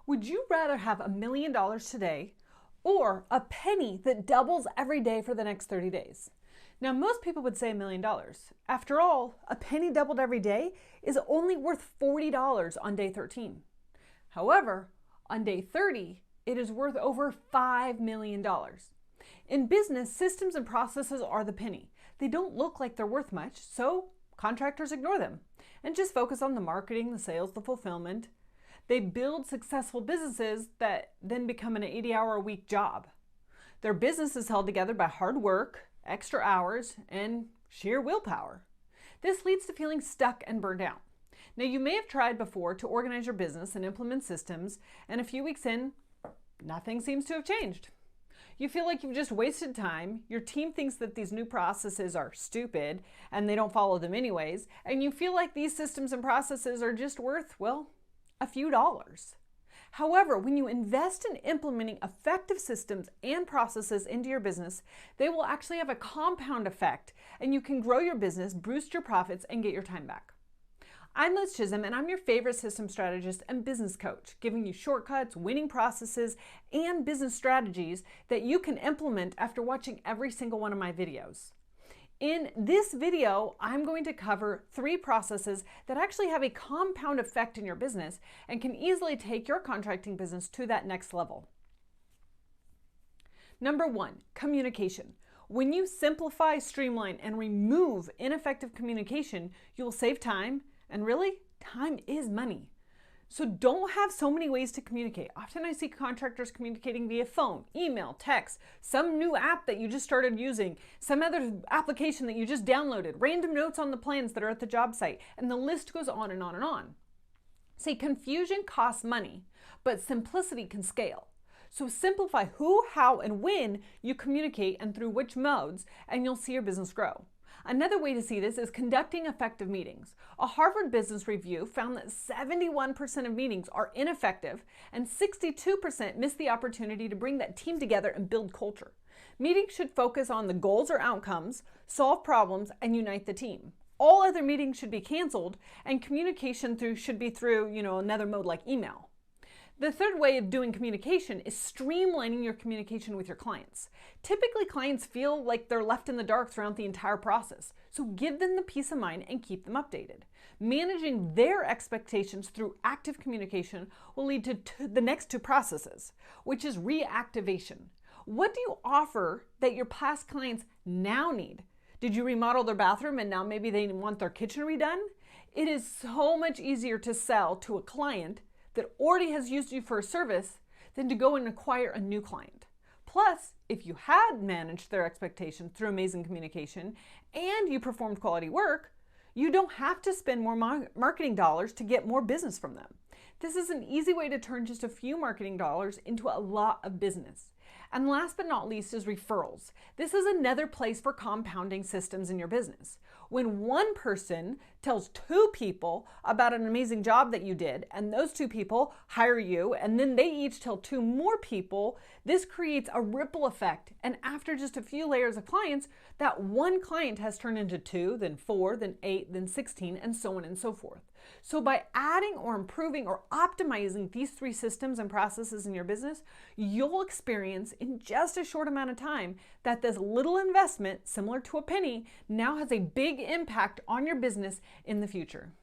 Would you rather have $1 million today or a penny that doubles every day for the next 30 days? Now, most people would say $1 million. After all, a penny doubled every day is only worth $40 on day 13. However, on day 30, it is worth over $5 million. In business, systems and processes are the penny. They don't look like they're worth much, so contractors ignore them and just focus on the marketing, the sales, the fulfillment. They build successful businesses that then become an 80-hour-a-week job. Their business is held together by hard work, extra hours, and sheer willpower. This leads to feeling stuck and burned out. Now, you may have tried before to organize your business and implement systems, and a few weeks in, nothing seems to have changed. You feel like you've just wasted time, your team thinks that these new processes are stupid and they don't follow them anyways, and you feel like these systems and processes are just worth, well, a few dollars. However, when you invest in implementing effective systems and processes into your business, they will actually have a compound effect and you can grow your business, boost your profits, and get your time back. I'm Liz Chisholm, and I'm your favorite system strategist and business coach, giving you shortcuts, winning processes, and business strategies that you can implement after watching every single one of my videos. In this video, I'm going to cover 3 processes that actually have a compound effect in your business and can easily take your contracting business to that next level. Number 1, communication. When you simplify, streamline, and remove ineffective communication, you'll save time. And really, time is money. So don't have so many ways to communicate. Often I see contractors communicating via phone, email, text, some new app that you just started using, some other application that you just downloaded, random notes on the plans that are at the job site, and the list goes on and on and on. See, confusion costs money, but simplicity can scale. So simplify who, how, and when you communicate and through which modes, and you'll see your business grow. Another way to see this is conducting effective meetings. A Harvard Business Review found that 71% of meetings are ineffective and 62% miss the opportunity to bring that team together and build culture. Meetings should focus on the goals or outcomes, solve problems, and unite the team. All other meetings should be canceled, and communication should be through, another mode like email. The third way of doing communication is streamlining your communication with your clients. Typically, clients feel like they're left in the dark throughout the entire process, so give them the peace of mind and keep them updated. Managing their expectations through active communication will lead to the next 2 processes, which is reactivation. What do you offer that your past clients now need? Did you remodel their bathroom and now maybe they want their kitchen redone? It is so much easier to sell to a client that already has used you for a service than to go and acquire a new client. Plus, if you had managed their expectations through amazing communication and you performed quality work, you don't have to spend more marketing dollars to get more business from them. This is an easy way to turn just a few marketing dollars into a lot of business. And last but not least is referrals. This is another place for compounding systems in your business. When one person tells 2 people about an amazing job that you did, and those 2 people hire you, and then they each tell 2 more people, this creates a ripple effect. And after just a few layers of clients, that one client has turned into 2, then 4, then 8, then 16, and so on and so forth. So by adding or improving or optimizing these 3 systems and processes in your business, you'll experience in just a short amount of time that this little investment, similar to a penny, now has a big impact on your business in the future.